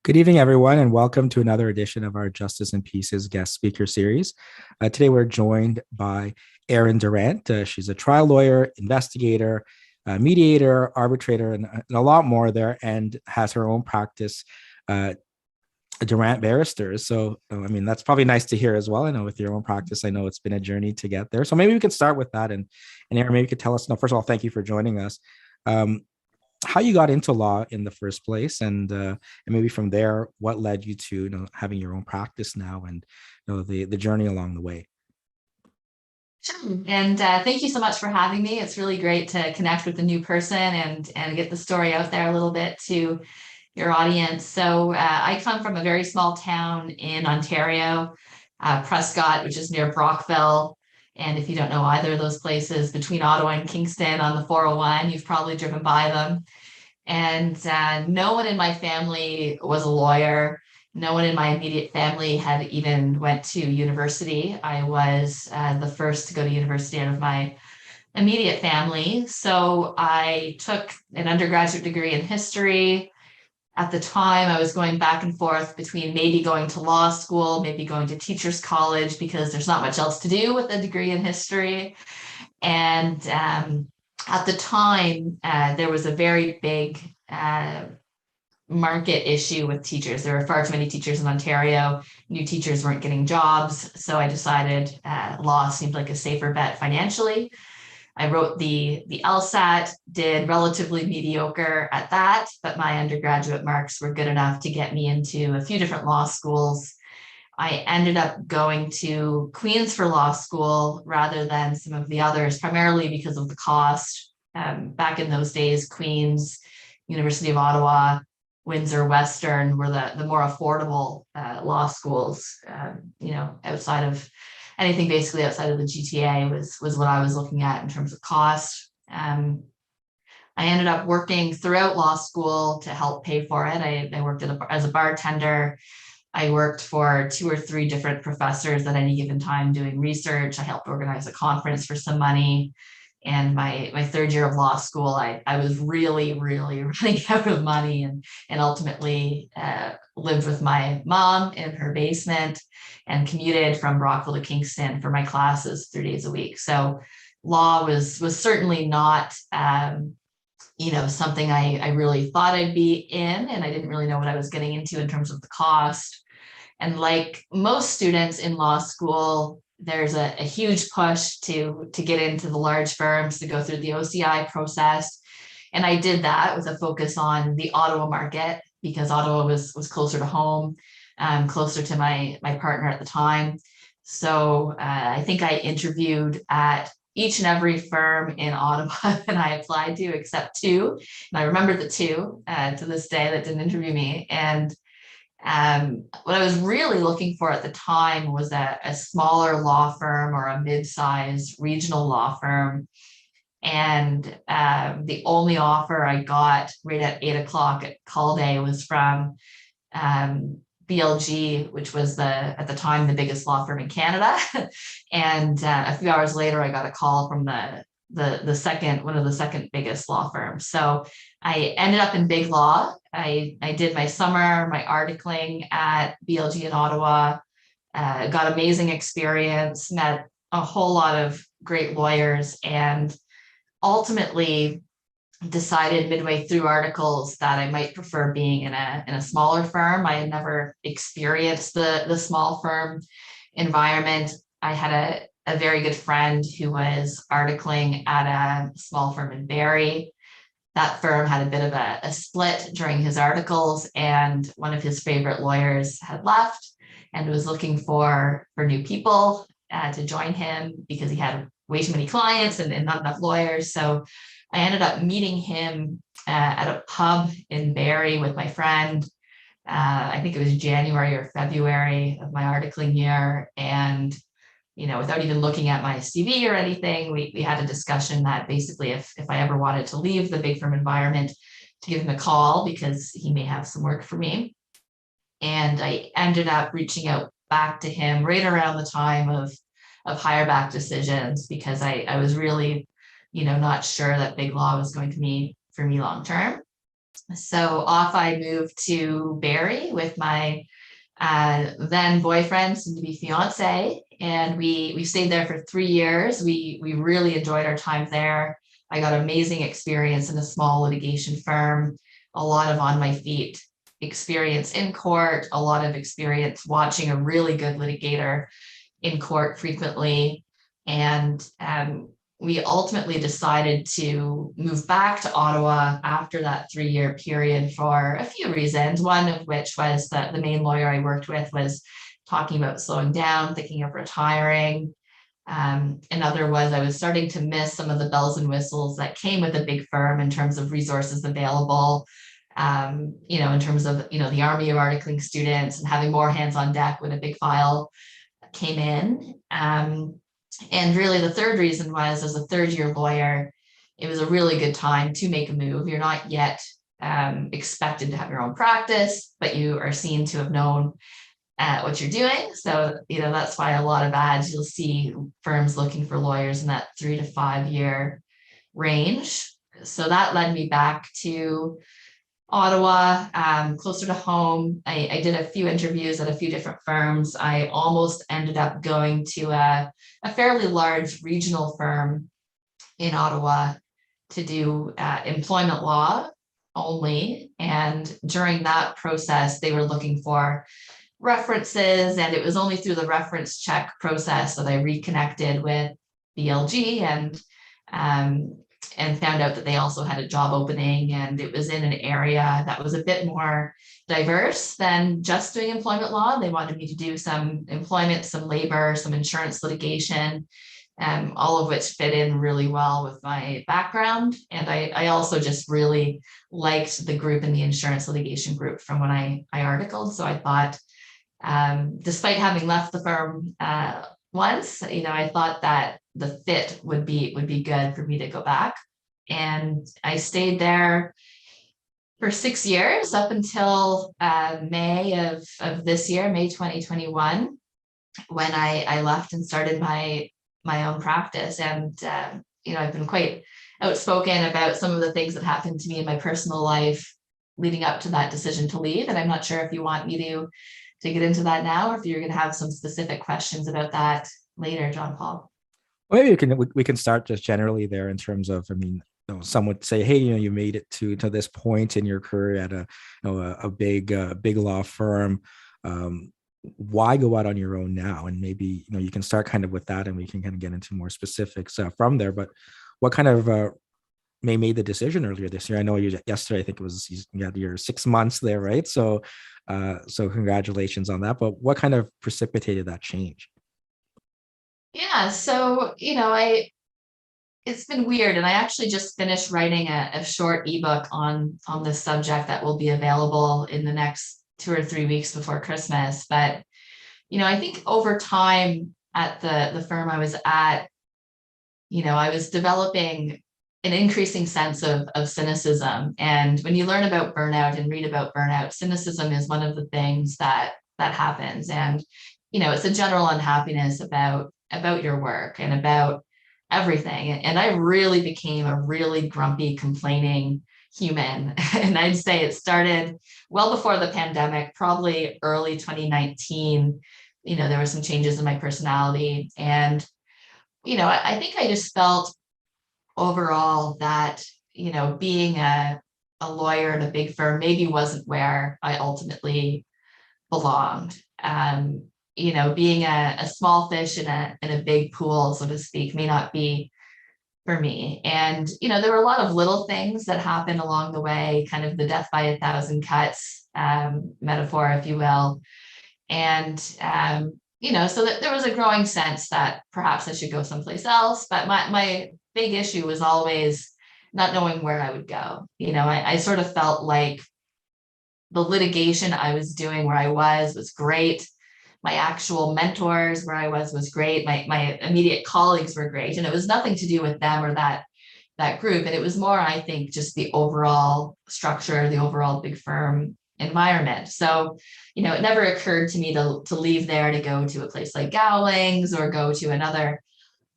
Good evening, everyone, and welcome to another edition of our Justice and Pieces guest speaker series. Today, we're joined by Erin Durant. She's a trial lawyer, investigator, mediator, arbitrator, and a lot more there, and has her own practice, uh, Durant Barristers. So, I mean, that's probably nice to hear as well. I know with your own practice, I know it's been a journey to get there. So maybe we could start with that. And Erin, maybe you could tell us, no, first of all, thank you for joining us. Um, how you got into law in the first place, and maybe from there what led you to having your own practice now, and the journey along the way. Sure. And thank you so much for having me. It's really great to connect with a new person and get the story out there a little bit to your audience. So I come from a very small town in Ontario, Prescott, which is near Brockville. And if you don't know either of those places, between Ottawa and Kingston on the 401, you've probably driven by them. And no one in my family was a lawyer. No one in my immediate family had even went to university. I was the first to go to university out of my immediate family. So I took an undergraduate degree in history. At the time, I was going back and forth between maybe going to law school, maybe going to teachers college, because there's not much else to do with a degree in history. And at the time, there was a very big market issue with teachers. There were far too many teachers in Ontario. New teachers weren't getting jobs. So I decided law seemed like a safer bet financially. I wrote the LSAT, did relatively mediocre at that, but my undergraduate marks were good enough to get me into a few different law schools. I ended up going to Queen's for law school rather than some of the others, primarily because of the cost. Back in those days, Queen's, University of Ottawa, Windsor, Western were the more affordable law schools. Outside of anything basically outside of the GTA was what I was looking at in terms of cost. I ended up working throughout law school to help pay for it. I worked as a bartender. I worked for two or three different professors at any given time doing research. I helped organize a conference for some money. And my third year of law school, I was really, really running out of money, and ultimately lived with my mom in her basement and commuted from Brockville to Kingston for my classes 3 days a week. So law was certainly not something I really thought I'd be in, and I didn't really know what I was getting into in terms of the cost. And like most students in law school, there's a huge push to get into the large firms, to go through the OCI process. And I did that with a focus on the Ottawa market, because Ottawa was closer to home, closer to my partner at the time. So I think I interviewed at each and every firm in Ottawa that I applied to, except two. And I remember the two to this day that didn't interview me. And what I was really looking for at the time was a smaller law firm or a mid-sized regional law firm. And the only offer I got right at 8 o'clock at call day was from BLG, which was at the time the biggest law firm in Canada. And a few hours later, I got a call from one of the second biggest law firms. So I ended up in big law. I did my summer, my articling at BLG in Ottawa, got amazing experience, met a whole lot of great lawyers, and ultimately decided midway through articles that I might prefer being in a smaller firm. I had never experienced the small firm environment. I had a very good friend who was articling at a small firm in Barrie. That firm had a bit of a split during his articles, and one of his favorite lawyers had left and was looking for new people to join him because he had way too many clients and not enough lawyers. So I ended up meeting him at a pub in Barrie with my friend. I think it was January or February of my articling year. And without even looking at my CV or anything, we had a discussion that basically if I ever wanted to leave the big firm environment, to give him a call because he may have some work for me. And I ended up reaching out back to him right around the time of hire back decisions, because I was really, not sure that big law was going to be for me long term. So off I moved to Barrie with my then boyfriend, soon to be fiance, and we stayed there for 3 years. We really enjoyed our time there. I got amazing experience in a small litigation firm, a lot of on my feet experience in court, a lot of experience watching a really good litigator in court frequently. And we ultimately decided to move back to Ottawa after that 3 year period for a few reasons. One of which was that the main lawyer I worked with was talking about slowing down, thinking of retiring. Another was I was starting to miss some of the bells and whistles that came with a big firm in terms of resources available. In terms of, the army of articling students and having more hands on deck when a big file came in. And really the third reason was, as a third year lawyer, it was a really good time to make a move. You're not yet expected to have your own practice, but you are seen to have known what you're doing. So, that's why a lot of ads, you'll see firms looking for lawyers in that 3 to 5 year range. So that led me back to Ottawa, closer to home. I did a few interviews at a few different firms. I almost ended up going to a fairly large regional firm in Ottawa to do employment law only. And during that process, they were looking for references, and it was only through the reference check process that I reconnected with BLG and found out that they also had a job opening, and it was in an area that was a bit more diverse than just doing employment law. They wanted me to do some employment, some labor, some insurance litigation, all of which fit in really well with my background. And I also just really liked the group in the insurance litigation group from when I articled. So I thought, despite having left the firm once, I thought that the fit would be good for me to go back. And I stayed there for 6 years up until May of this year, May 2021, when I left and started my own practice. And I've been quite outspoken about some of the things that happened to me in my personal life leading up to that decision to leave. And I'm not sure if you want me to get into that now, or if you're going to have some specific questions about that later, John Paul. Well, maybe we can start just generally there in terms of, I mean, some would say, hey, you made it to this point in your career at a big law firm. Why go out on your own now? And maybe you can start kind of with that, and we can kind of get into more specifics from there. But what kind of made the decision earlier this year? I know yesterday, I think it was, you had your 6 months there, right? So congratulations on that. But what kind of precipitated that change? Yeah, so it's been weird, and I actually just finished writing a short ebook on this subject that will be available in the next 2 or 3 weeks before Christmas. But I think over time at the firm I was at, I was developing an increasing sense of cynicism. And when you learn about burnout and read about burnout, cynicism is one of the things that happens. And it's a general unhappiness about your work and about everything. And I really became a really grumpy, complaining human. And I'd say it started well before the pandemic, probably early 2019. There were some changes in my personality. And, I think I just felt overall that, being a lawyer in a big firm maybe wasn't where I ultimately belonged. Being a small fish in a big pool, so to speak, may not be for me. And, there were a lot of little things that happened along the way, kind of the death by 1,000 cuts metaphor, if you will. And, so that there was a growing sense that perhaps I should go someplace else. But my big issue was always not knowing where I would go. I sort of felt like the litigation I was doing where I was great. My actual mentors where I was great. My immediate colleagues were great. And it was nothing to do with them or that group. And it was more, I think, just the overall structure, the overall big firm environment. So, it never occurred to me to leave there to go to a place like Gowlings or go to another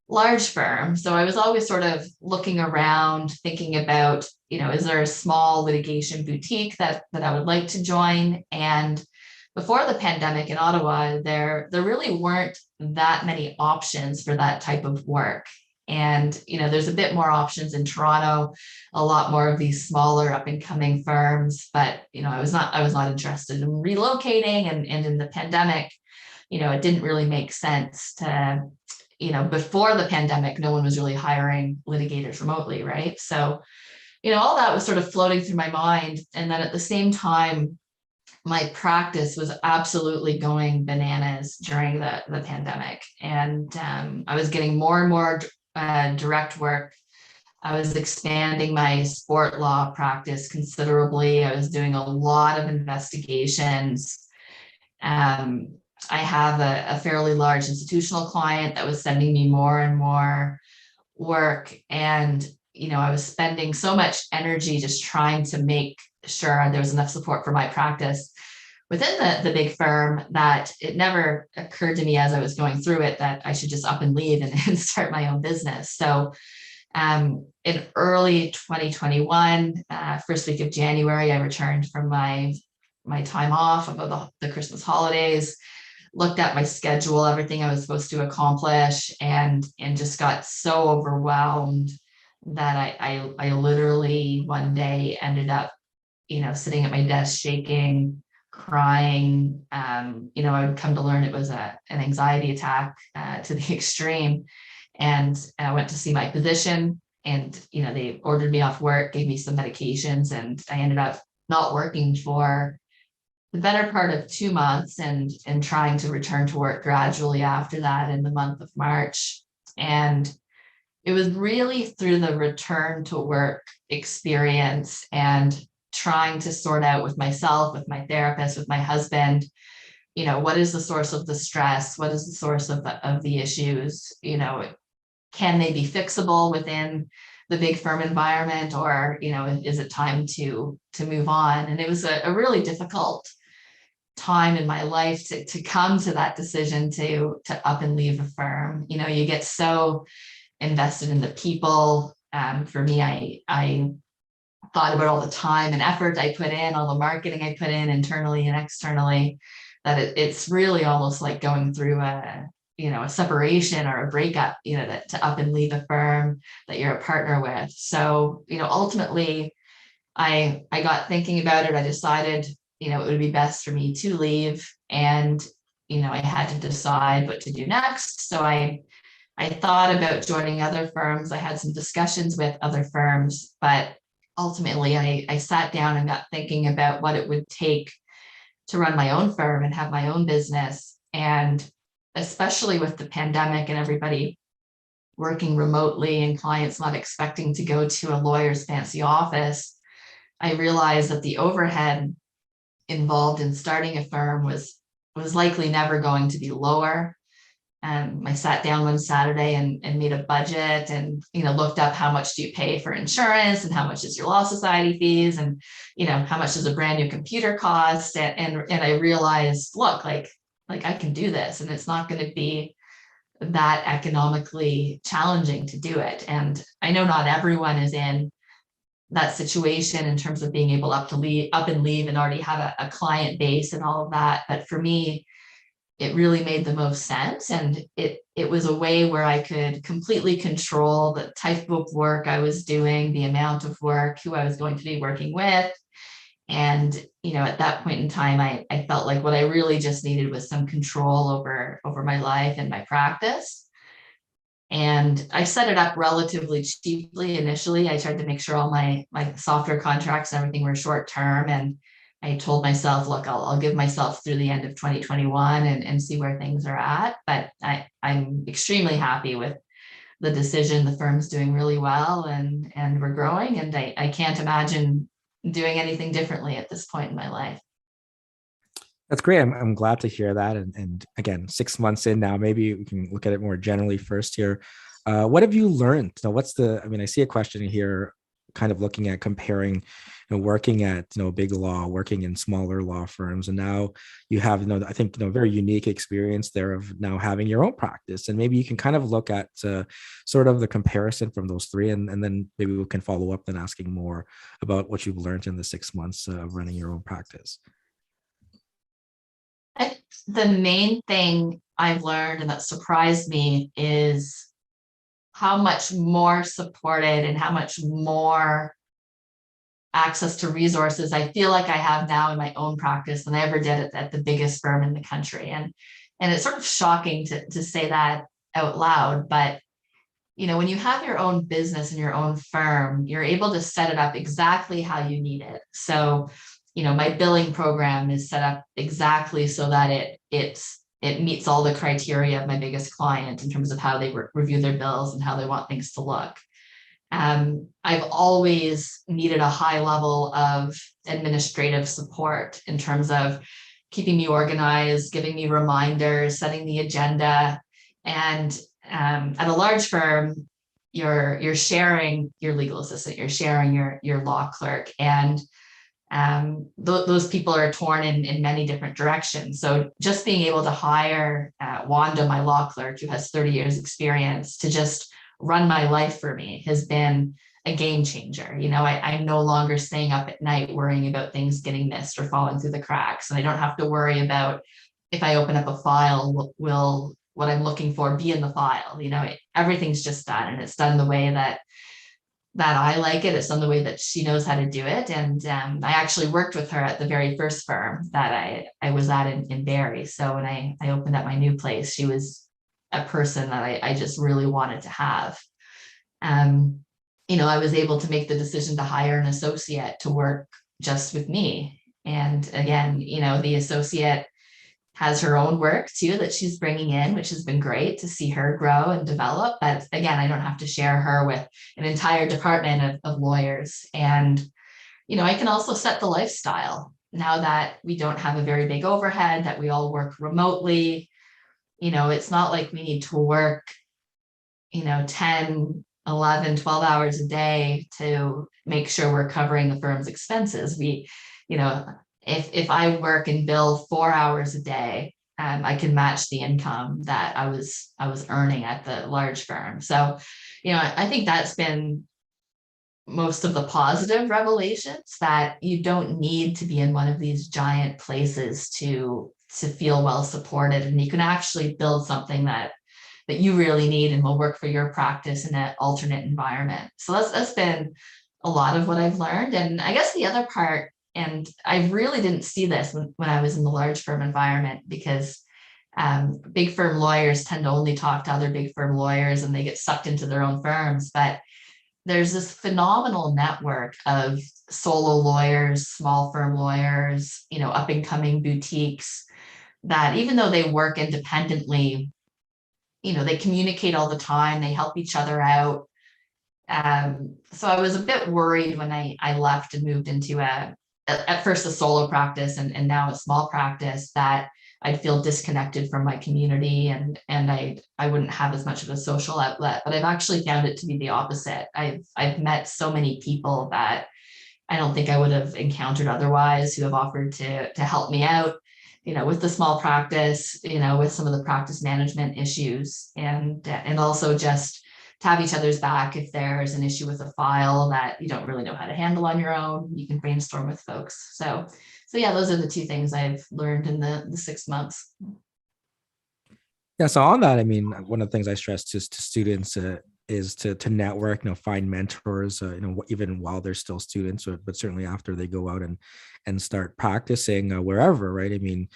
large firm. So I was always sort of looking around, thinking about, is there a small litigation boutique that I would like to join? And before the pandemic in Ottawa, there really weren't that many options for that type of work. And there's a bit more options in Toronto, a lot more of these smaller up and coming firms. But I was not interested in relocating, and in the pandemic, it didn't really make sense to, before the pandemic, no one was really hiring litigators remotely, right? So, all that was sort of floating through my mind. And then at the same time, my practice was absolutely going bananas during the pandemic. And I was getting more and more direct work. I was expanding my sport law practice considerably. I was doing a lot of investigations. Um, I have a fairly large institutional client that was sending me more and more work. And, I was spending so much energy just trying to make sure there was enough support for my practice within the big firm that it never occurred to me as I was going through it that I should just up and leave and start my own business. So in early 2021, first week of January, I returned from my time off about the Christmas holidays, looked at my schedule, everything I was supposed to accomplish, and just got so overwhelmed that I literally one day ended up, sitting at my desk shaking, crying. I would come to learn it was an anxiety attack to the extreme. And I went to see my physician, and they ordered me off work, gave me some medications, and I ended up not working for the better part of 2 months, and trying to return to work gradually after that in the month of March. And it was really through the return to work experience and trying to sort out with myself, with my therapist, with my husband, what is the source of the stress? What is the source of the issues? Can they be fixable within the big firm environment, or is it time to move on? And it was a really difficult time in my life to come to that decision to up and leave a firm. You get so invested in the people. For me, I thought about all the time and effort I put in, all the marketing I put in internally and externally, that it's really almost like going through a separation or a breakup, that to up and leave a firm that you're a partner with. So, ultimately I got thinking about it. I decided, it would be best for me to leave, and, I had to decide what to do next. So I thought about joining other firms. I had some discussions with other firms, but ultimately I sat down and got thinking about what it would take to run my own firm and have my own business. And especially with the pandemic and everybody working remotely and clients not expecting to go to a lawyer's fancy office, I realized that the overhead involved in starting a firm was likely never going to be lower. I sat down one Saturday and made a budget, and looked up how much do you pay for insurance, and how much is your law society fees, and how much does a brand new computer cost, and I realized, look, like I can do this, and it's not going to be that economically challenging to do it. And I know not everyone is in that situation in terms of being able up and leave and already have a client base and all of that, but for me, it really made the most sense. And it was a way where I could completely control the type of work I was doing, the amount of work, who I was going to be working with. And, at that point in time, I felt like what I really just needed was some control over my life and my practice. And I set it up relatively cheaply initially. I tried to make sure all my software contracts and everything were short term. And I told myself, look, I'll give myself through the end of 2021 and see where things are at. But I'm extremely happy with the decision. The firm's doing really well, and we're growing. And I can't imagine doing anything differently at this point in my life. That's great. I'm glad to hear that. And again, 6 months in now, maybe we can look at it more generally first here. What have you learned? Now, I see a question here kind of looking at comparing, working at, big law, working in smaller law firms, and now you have, I think, very unique experience there of now having your own practice. And maybe you can kind of look at sort of the comparison from those three, and then maybe we can follow up then asking more about what you've learned in the 6 months of running your own practice. The main thing I've learned and that surprised me is how much more supported and how much more access to resources I feel like I have now in my own practice than I ever did at the biggest firm in the country. And it's sort of shocking to say that out loud, but when you have your own business and your own firm, you're able to set it up exactly how you need it. So, my billing program is set up exactly so that it meets all the criteria of my biggest client in terms of how they review their bills and how they want things to look. I've always needed a high level of administrative support in terms of keeping me organized, giving me reminders, setting the agenda. And at a large firm, you're sharing your legal assistant, you're sharing your law clerk, and those people are torn in many different directions. So just being able to hire Wanda, my law clerk, who has 30 years experience, to just run my life for me has been a game changer. I'm no longer staying up at night worrying about things getting missed or falling through the cracks. And I don't have to worry about if I open up a file, will what I'm looking for be in the file. Everything's just done, and it's done the way that I like it. It's done the way that she knows how to do it. And I actually worked with her at the very first firm that I was at in Barrie. So when I opened up my new place, she was a person that I just really wanted to have. I was able to make the decision to hire an associate to work just with me. And again, the associate has her own work too that she's bringing in, which has been great to see her grow and develop. But again, I don't have to share her with an entire department of lawyers. And, I can also set the lifestyle now that we don't have a very big overhead, that we all work remotely. It's not like we need to work, 10, 11, 12 hours a day to make sure we're covering the firm's expenses. If I work and bill 4 hours a day, I can match the income that I was earning at the large firm. So, I think that's been most of the positive revelations, that you don't need to be in one of these giant places to feel well supported, and you can actually build something that you really need and will work for your practice in an alternate environment. So that's been a lot of what I've learned. And I guess the other part, and I really didn't see this when I was in the large firm environment, because big firm lawyers tend to only talk to other big firm lawyers and they get sucked into their own firms. But there's this phenomenal network of solo lawyers, small firm lawyers, up and coming boutiques, that even though they work independently, they communicate all the time, they help each other out. So I was a bit worried when I left and moved into at first a solo practice and now a small practice, that I'd feel disconnected from my community and I wouldn't have as much of a social outlet. But I've actually found it to be the opposite. I've met so many people that I don't think I would have encountered otherwise, who have offered to help me out, with the small practice, with some of the practice management issues, and also just to have each other's back if there's an issue with a file that you don't really know how to handle on your own. You can brainstorm with folks. So yeah, those are the two things I've learned in the 6 months. Yeah. So on that, I mean, one of the things I stress to students is to network, find mentors, even while they're still students, but certainly after they go out and start practicing wherever, right? I mean,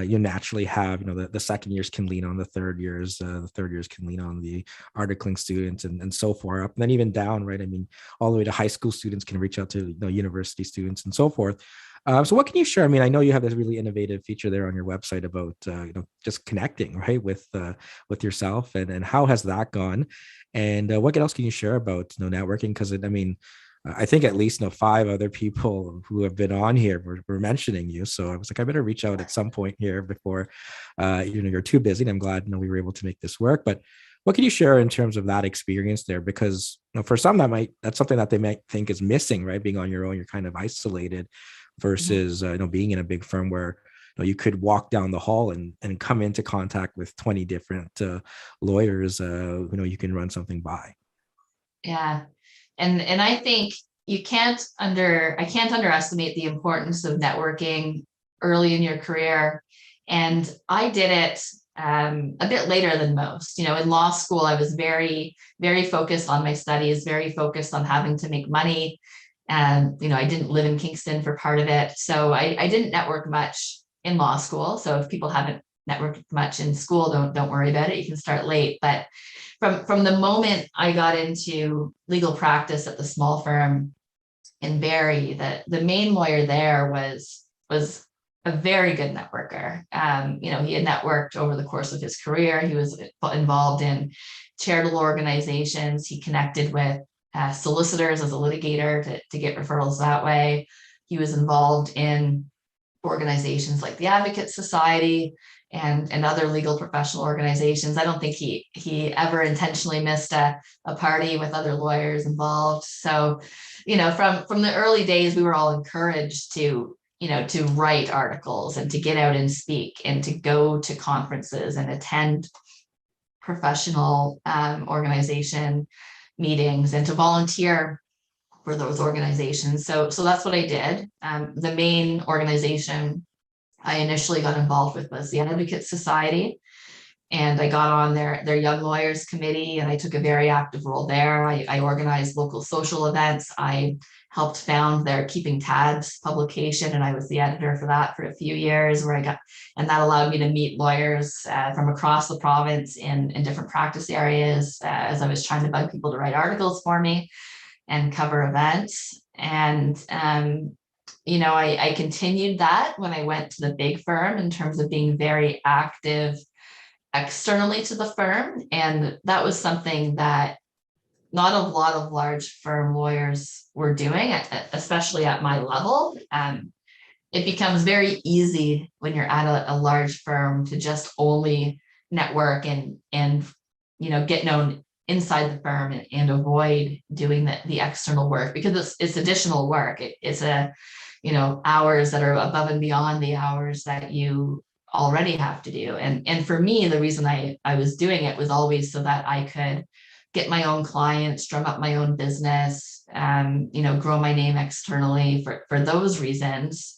you naturally have, the second years can lean on the third years can lean on the articling students and so far up, and then even down, right? I mean, all the way to high school students can reach out to, university students and so forth. So what can you share? I mean, I know you have this really innovative feature there on your website about, just connecting, right, with yourself, and how has that gone? And what else can you share about, networking? Because I mean, I think at least 5 other people who have been on here were mentioning you. So I was like, I better reach out at some point here before, you're too busy. And I'm glad, we were able to make this work. But What can you share in terms of that experience there? Because for some that's something that they might think is missing, right? Being on your own, you're kind of isolated Mhm. versus being in a big firm where you could walk down the hall and come into contact with 20 different lawyers. You can run something by. Yeah. And I think I can't underestimate the importance of networking early in your career. And I did it a bit later than most. In law school, I was very, very focused on my studies, very focused on having to make money. And, I didn't live in Kingston for part of it. So I didn't network much in law school. So if people haven't networked much in school, don't worry about it. You can start late. But from the moment I got into legal practice at the small firm in Barrie, the main lawyer there was a very good networker. He had networked over the course of his career. He was involved in charitable organizations. He connected with solicitors as a litigator to get referrals that way. He was involved in organizations like the Advocate Society and other legal professional organizations. I don't think he ever intentionally missed a party with other lawyers involved. So, from the early days, we were all encouraged to write articles and to get out and speak and to go to conferences and attend professional organization meetings and to volunteer for those organizations. So that's what I did. The main organization I initially got involved with was the Advocate Society. And I got on their Young Lawyers Committee, and I took a very active role there. I organized local social events. I helped found their Keeping Tabs publication, and I was the editor for that for a few years, and that allowed me to meet lawyers from across the province in different practice areas as I was trying to bug people to write articles for me and cover events. And I continued that when I went to the big firm in terms of being very active externally to the firm. And that was something that not a lot of large firm lawyers were doing, especially at my level. It becomes very easy when you're at a large firm to just only network and get known inside the firm and avoid doing the external work because it's additional work. It's hours that are above and beyond the hours that you already have to do. And for me, the reason I was doing it was always so that I could get my own clients, drum up my own business, grow my name externally for those reasons,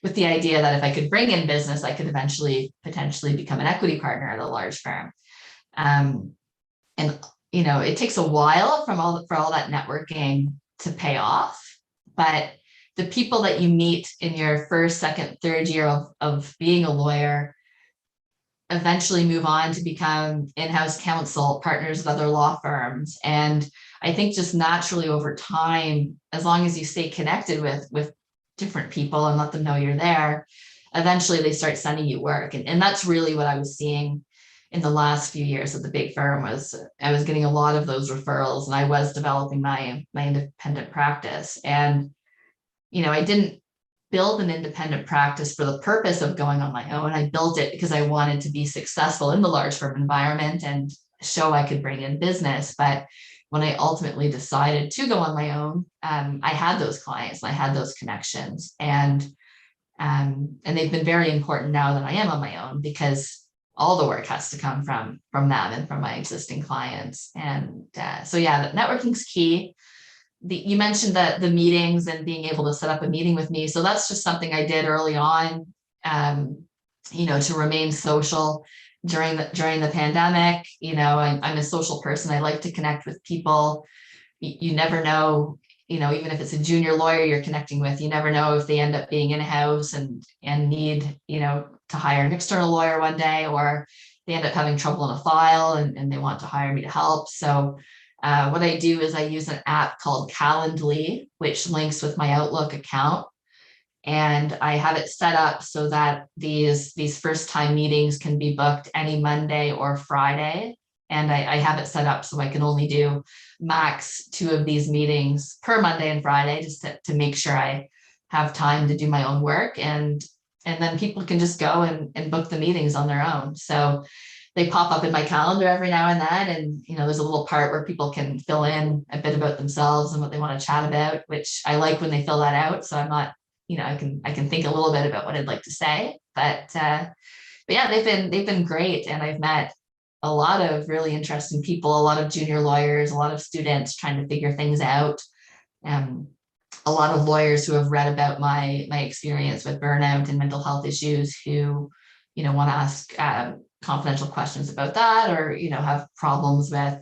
with the idea that if I could bring in business, I could eventually potentially become an equity partner at a large firm. And it takes a while for all that networking to pay off, but the people that you meet in your first, second, third year of being a lawyer eventually move on to become in-house counsel, partners with other law firms. And I think just naturally over time, as long as you stay connected with different people and let them know you're there, eventually they start sending you work. And that's really what I was seeing in the last few years at the big firm. Was I was getting a lot of those referrals, and I was developing my independent practice. And I didn't build an independent practice for the purpose of going on my own. I built it because I wanted to be successful in the large firm environment and show I could bring in business. But when I ultimately decided to go on my own, I had those clients and I had those connections, and they've been very important now that I am on my own, because all the work has to come from them and from my existing clients. And so yeah, networking's key. You mentioned the meetings and being able to set up a meeting with me. So that's just something I did early on, to remain social during the pandemic. I'm a social person. I like to connect with people. You never know, even if it's a junior lawyer you're connecting with, you never know if they end up being in-house and need, to hire an external lawyer one day, or they end up having trouble in a file and they want to hire me to help. So what I do is I use an app called Calendly, which links with my Outlook account. And I have it set up so that these first time meetings can be booked any Monday or Friday. And I have it set up so I can only do max 2 of these meetings per Monday and Friday, just to make sure I have time to do my own work. And then people can just go and book the meetings on their own. So they pop up in my calendar every now and then. And, there's a little part where people can fill in a bit about themselves and what they want to chat about, which I like when they fill that out. So I'm not, I can think a little bit about what I'd like to say, but yeah, they've been great. And I've met a lot of really interesting people, a lot of junior lawyers, a lot of students trying to figure things out. Um, a lot of lawyers who have read about my experience with burnout and mental health issues who, want to ask confidential questions about that, or, have problems with,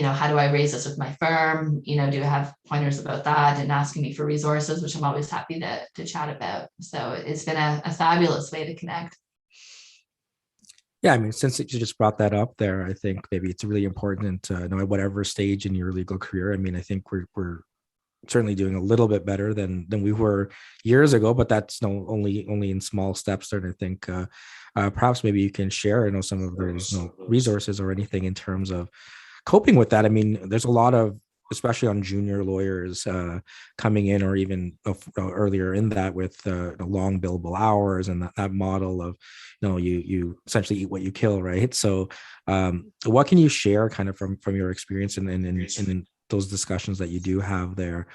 how do I raise this with my firm? Do I have pointers about that, and asking me for resources, which I'm always happy to chat about. So it's been a fabulous way to connect. Yeah, I mean, since you just brought that up there, I think maybe it's really important to know at whatever stage in your legal career. I mean, I think we're certainly doing a little bit better than we were years ago, but that's no only in small steps. And I think perhaps maybe you can share, some of those resources or anything in terms of coping with that. I mean, there's a lot of, especially on junior lawyers coming in, or even earlier in that, with long billable hours and that model of, you essentially eat what you kill, right? So what can you share kind of from your experience and in those discussions that you do have there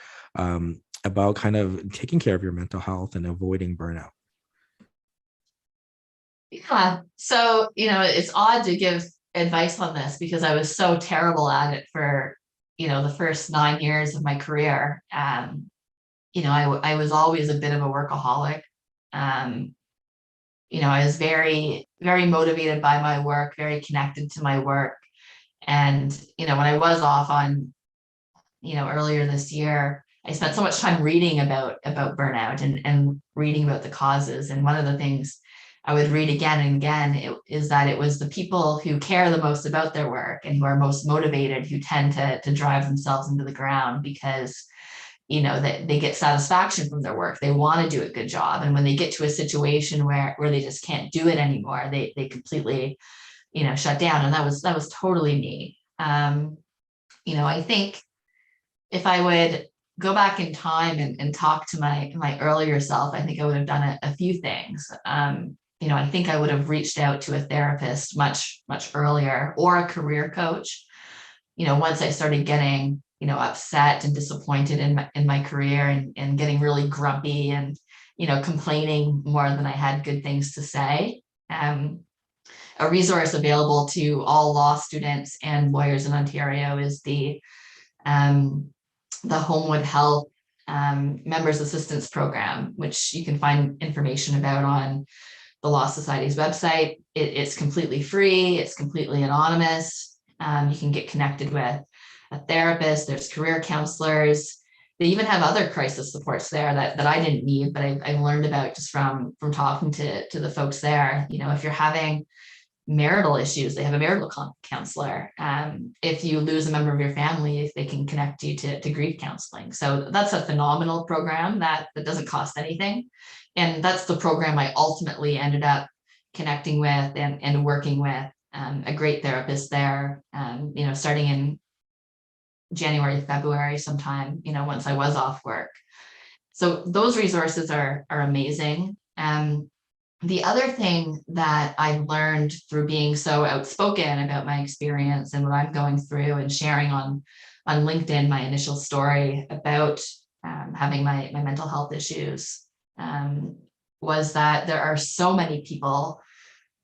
about kind of taking care of your mental health and avoiding burnout? Yeah. So, it's odd to give advice on this because I was so terrible at it for, the first 9 years of my career. I was always a bit of a workaholic. Um, I was very, very motivated by my work, very connected to my work. And, when I was off on, earlier this year, I spent so much time reading about burnout and reading about the causes. And one of the things I would read again and again is that it was the people who care the most about their work and who are most motivated who tend to drive themselves into the ground, because that they get satisfaction from their work. They want to do a good job. And when they get to a situation where they just can't do it anymore, they completely, shut down. And that was totally me. I think if I would go back in time and talk to my earlier self, I think I would have done a few things. I think I would have reached out to a therapist much, much earlier, or a career coach. Once I started getting, upset and disappointed in my career, and getting really grumpy and, complaining more than I had good things to say. A resource available to all law students and lawyers in Ontario is the Homewood Health Members Assistance Program, which you can find information about on the Law Society's website. It's completely free. It's completely anonymous. You can get connected with a therapist. There's career counselors. They even have other crisis supports there that I didn't need, but I've learned about just from talking to the folks there. If you're having marital issues, they have a marital counselor. If you lose a member of your family, they can connect you to grief counseling. So that's a phenomenal program that doesn't cost anything. And that's the program I ultimately ended up connecting with and working with a great therapist there, starting in January, February sometime, once I was off work. So those resources are amazing. The other thing that I've learned through being so outspoken about my experience and what I'm going through, and sharing on LinkedIn my initial story about having my mental health issues, was that there are so many people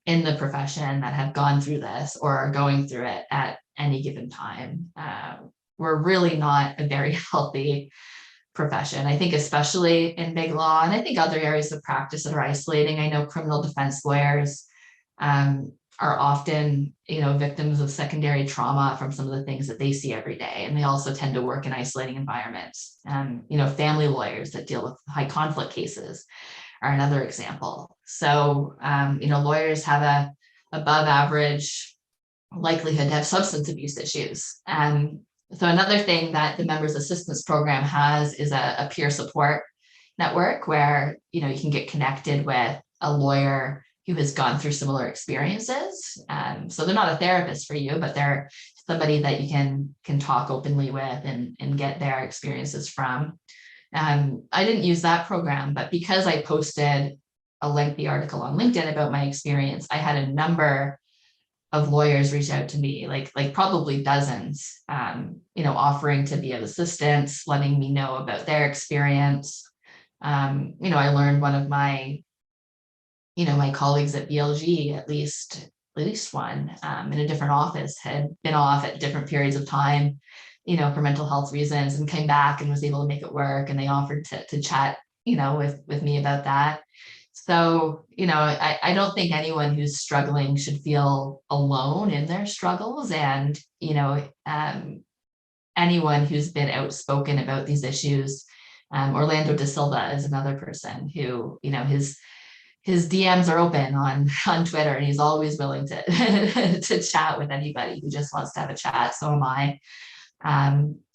in the profession that have gone through this or are going through it at any given time. We're really not a very healthy profession. I think especially in big law, and I think other areas of practice that are isolating. I know criminal defense lawyers are often, victims of secondary trauma from some of the things that they see every day. And they also tend to work in isolating environments. Family lawyers that deal with high conflict cases are another example. So, lawyers have a above average likelihood to have substance abuse issues. So another thing that the Members Assistance Program has is a peer support network where, you can get connected with a lawyer who has gone through similar experiences. So they're not a therapist for you, but they're somebody that you can talk openly with and get their experiences from. I didn't use that program, but because I posted a lengthy article on LinkedIn about my experience, I had a number of lawyers reach out to me, like probably dozens, offering to be of assistance, letting me know about their experience. I learned one of my colleagues at BLG, at least one, in a different office, had been off at different periods of time, for mental health reasons, and came back and was able to make it work. And they offered to chat, with me about that. So, I don't think anyone who's struggling should feel alone in their struggles. And, anyone who's been outspoken about these issues, Orlando De Silva is another person who, his DMs are open on Twitter, and he's always willing to to chat with anybody who just wants to have a chat. So am I.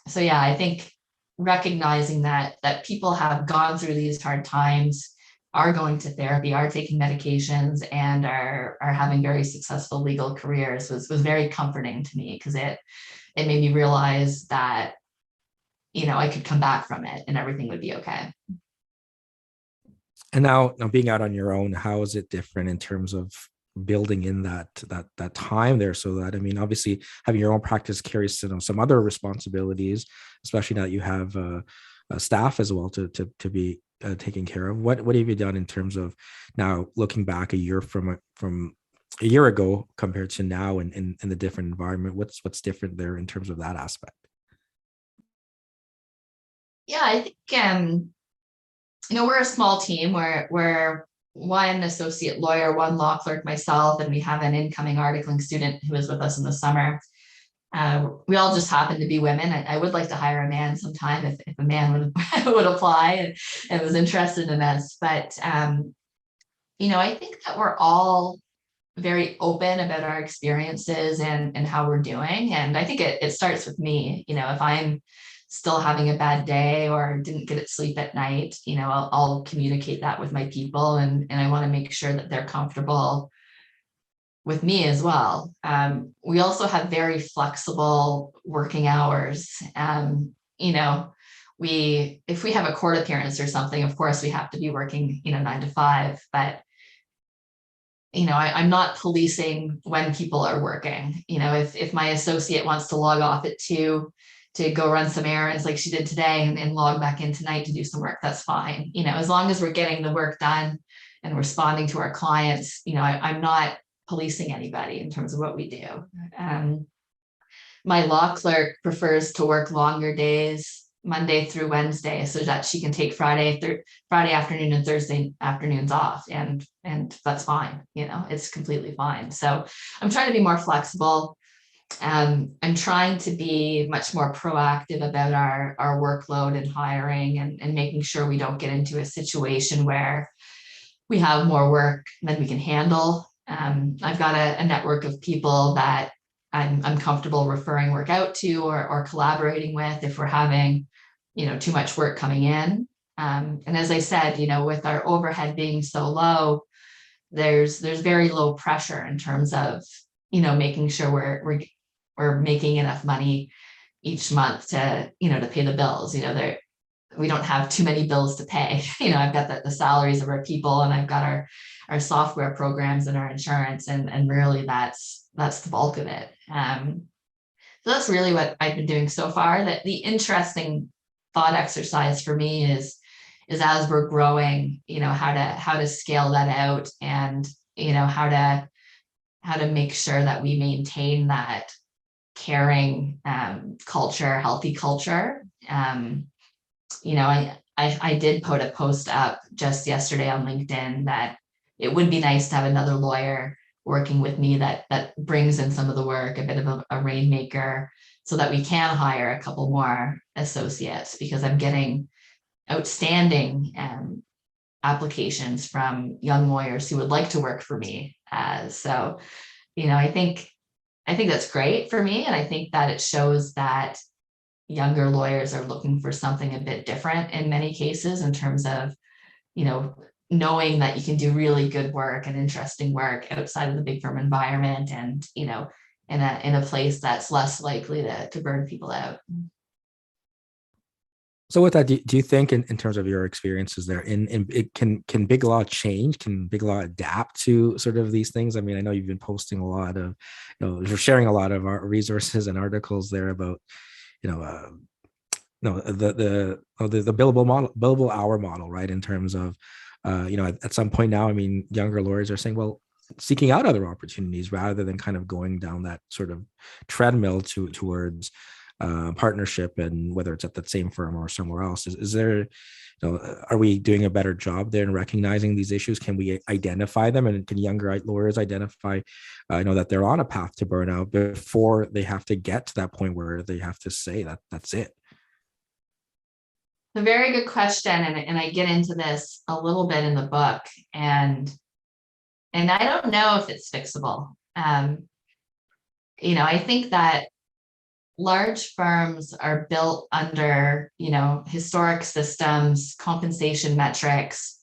So yeah, I think recognizing that people have gone through these hard times, are going to therapy, are taking medications, and are having very successful legal careers was very comforting to me, because it made me realize that I could come back from it and everything would be okay. And now being out on your own, how is it different in terms of building in that time there? So that, I mean, obviously having your own practice carries some other responsibilities, especially now that you have a staff as well to be taken care of. What have you done in terms of now looking back a year from a year ago compared to now in the different environment? What's different there in terms of that aspect? Yeah, I think we're a small team. We're one associate lawyer, one law clerk, myself, and we have an incoming articling student who was with us in the summer. We all just happen to be women. I would like to hire a man sometime if a man would apply and was interested in us. But I think that we're all very open about our experiences and how we're doing. And I think it starts with me. If I'm still having a bad day or didn't get sleep at night, I'll communicate that with my people, and I want to make sure that they're comfortable with me as well. We also have very flexible working hours. If we have a court appearance or something, of course we have to be working, 9 to 5, but I'm not policing when people are working. If my associate wants to log off at 2 to go run some errands like she did today, and log back in tonight to do some work, that's fine. As long as we're getting the work done and responding to our clients, I'm not policing anybody in terms of what we do. My law clerk prefers to work longer days, Monday through Wednesday, so that she can take Friday afternoon and Thursday afternoons off, and that's fine. It's completely fine. So I'm trying to be more flexible. I'm trying to be much more proactive about our workload and hiring, and making sure we don't get into a situation where we have more work than we can handle. I've got a network of people that I'm comfortable referring work out to, or collaborating with if we're having too much work coming in. And as I said, with our overhead being so low, there's very low pressure in terms of making sure we're making enough money each month to pay the bills. We don't have too many bills to pay. I've got the salaries of our people, and I've got our software programs and our insurance, and really that's the bulk of it. So that's really what I've been doing so far. That the interesting thought exercise for me is as we're growing, how to scale that out, and how to make sure that we maintain that caring culture, healthy culture. I did put a post up just yesterday on LinkedIn that it would be nice to have another lawyer working with me that brings in some of the work, a bit of a rainmaker, so that we can hire a couple more associates, because I'm getting outstanding applications from young lawyers who would like to work for me. So I think that's great for me, and I think that it shows that younger lawyers are looking for something a bit different in many cases, in terms of knowing that you can do really good work and interesting work outside of the big firm environment, and in a place that's less likely to burn people out. So with that, do you think in terms of your experiences there, in it can big law change? Can big law adapt to sort of these things? I mean, I know you've been posting a lot of, you're sharing a lot of our resources and articles there about, you know, no the billable model, billable hour model, right? In terms of, at some point now, I mean, younger lawyers are saying, well, seeking out other opportunities rather than kind of going down that sort of treadmill towards partnership, and whether it's at the same firm or somewhere else. Is there, are we doing a better job there in recognizing these issues? Can we identify them, and can younger lawyers identify, that they're on a path to burnout before they have to get to that point where they have to say that that's it? A very good question, and I get into this a little bit in the book, and I don't know if it's fixable. I think that large firms are built under, historic systems, compensation metrics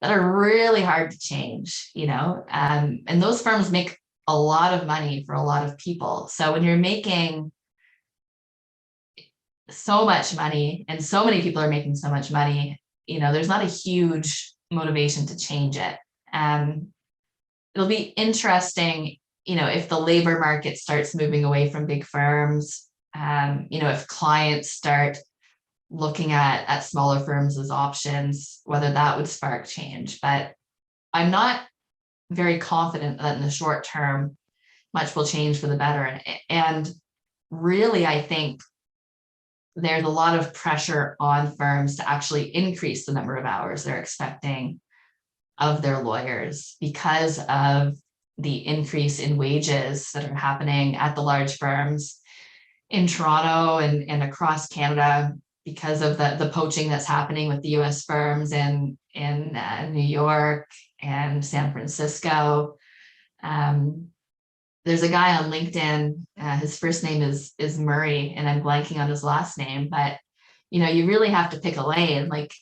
that are really hard to change, and those firms make a lot of money for a lot of people. So when you're making so much money and so many people are making so much money, there's not a huge motivation to change it. It'll be interesting, if the labor market starts moving away from big firms, if clients start looking at smaller firms as options, whether that would spark change. But I'm not very confident that in the short term, much will change for the better. And really, I think there's a lot of pressure on firms to actually increase the number of hours they're expecting of their lawyers because of the increase in wages that are happening at the large firms in Toronto and across Canada, because of the poaching that's happening with the US firms in New York and San Francisco. There's a guy on LinkedIn, his first name is Murray, and I'm blanking on his last name, but you really have to pick a lane. Like,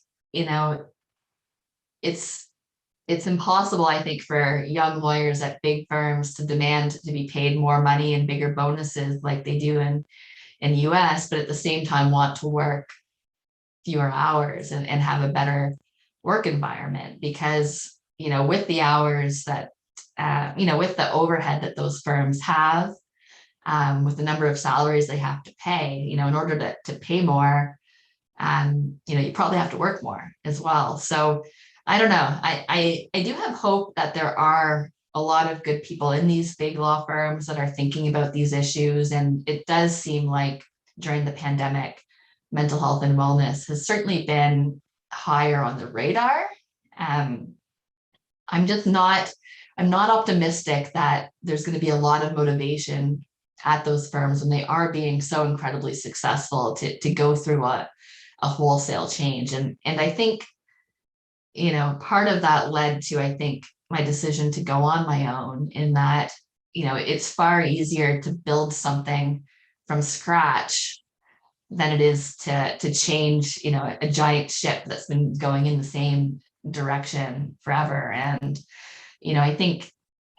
it's impossible, I think, for young lawyers at big firms to demand to be paid more money and bigger bonuses like they do in the US, but at the same time want to work fewer hours and have a better work environment. Because, with the hours that, with the overhead that those firms have, with the number of salaries they have to pay, in order to pay more, you probably have to work more as well. So I don't know. I do have hope that there are a lot of good people in these big law firms that are thinking about these issues. And it does seem like during the pandemic, mental health and wellness has certainly been higher on the radar. I'm just I'm not optimistic that there's going to be a lot of motivation at those firms when they are being so incredibly successful to go through a wholesale change. And I think, part of that led to, I think, my decision to go on my own, in that, it's far easier to build something from scratch than it is to change, a giant ship that's been going in the same direction forever. And, I think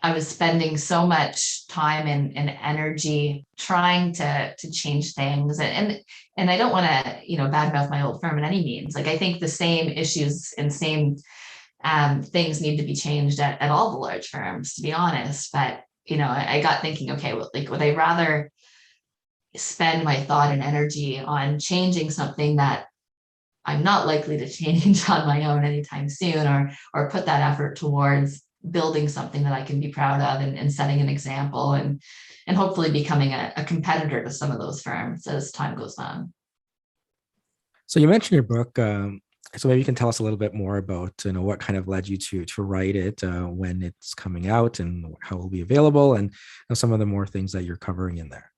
I was spending so much time and energy trying to change things. And I don't want to, badmouth my old firm in any means. Like, I think the same issues and same things need to be changed at all the large firms, to be honest. But, I got thinking, okay, well, like, would I rather spend my thought and energy on changing something that I'm not likely to change on my own anytime soon, or put that effort towards building something that I can be proud of, and setting an example, and hopefully becoming a competitor to some of those firms as time goes on. So you mentioned your book. So maybe you can tell us a little bit more about, what kind of led you to write it, when it's coming out, and how it will be available, and some of the more things that you're covering in there.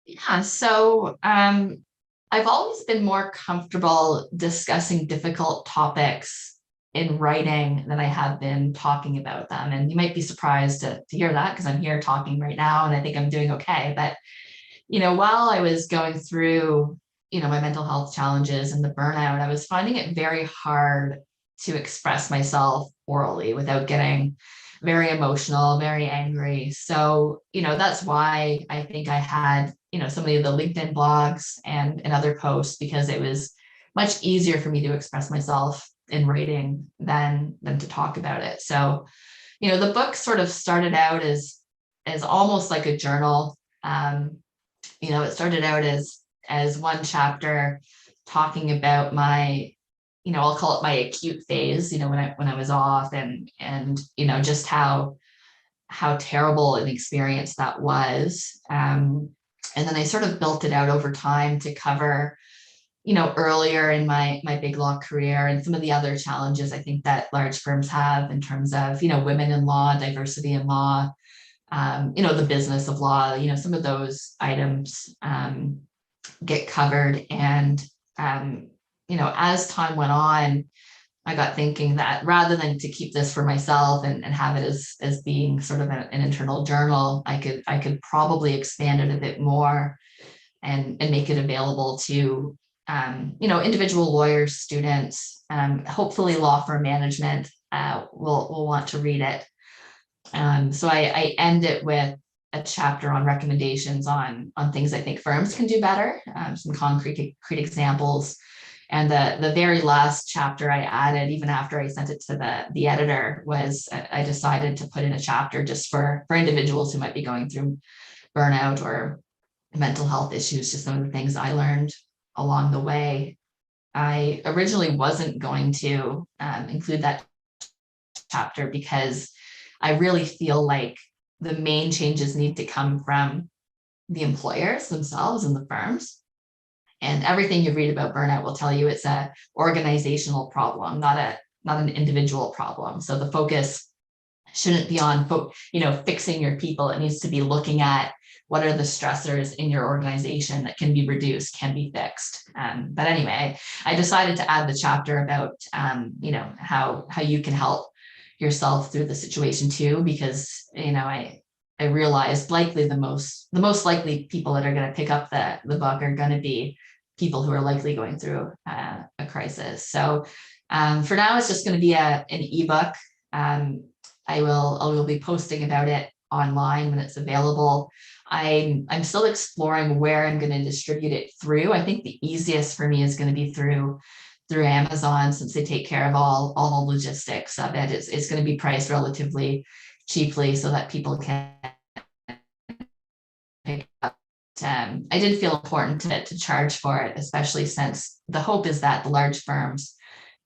Yeah, so I've always been more comfortable discussing difficult topics in writing than I have been talking about them. And you might be surprised to hear that, because I'm here talking right now and I think I'm doing okay. But, while I was going through, my mental health challenges and the burnout, I was finding it very hard to express myself orally without getting very emotional, very angry. So, that's why I think I had, so many of the LinkedIn blogs and other posts, because it was much easier for me to express myself in writing than to talk about it. So, the book sort of started out as almost like a journal. It started out as one chapter talking about my, I'll call it my acute phase, when I was off, and just how terrible an experience that was. And then I sort of built it out over time to cover, earlier in my big law career and some of the other challenges I think that large firms have in terms of, women in law, diversity in law, the business of law, some of those items get covered. And, as time went on, I got thinking that rather than to keep this for myself and have it as being sort of an internal journal, I could probably expand it a bit more and make it available to, individual lawyers, students, hopefully law firm management will want to read it. So I end it with a chapter on recommendations on things I think firms can do better, some concrete examples. And the very last chapter I added, even after I sent it to the editor, was I decided to put in a chapter just for individuals who might be going through burnout or mental health issues, just some of the things I learned along the way. I originally wasn't going to include that chapter because I really feel like the main changes need to come from the employers themselves and the firms. And everything you read about burnout will tell you it's a organizational problem, not an individual problem. So the focus shouldn't be on, fixing your people. It needs to be looking at what are the stressors in your organization that can be reduced, can be fixed. But anyway, I decided to add the chapter about, how you can help yourself through the situation too, because, I realized likely the most likely people that are going to pick up the book are going to be people who are likely going through a crisis. So for now, it's just going to be an ebook. I will be posting about it online when it's available. I'm still exploring where I'm going to distribute it through. I think the easiest for me is going to be through Amazon, since they take care of all the logistics of it. It's going to be priced relatively cheaply so that people can pick up. I did feel important to charge for it, especially since the hope is that the large firms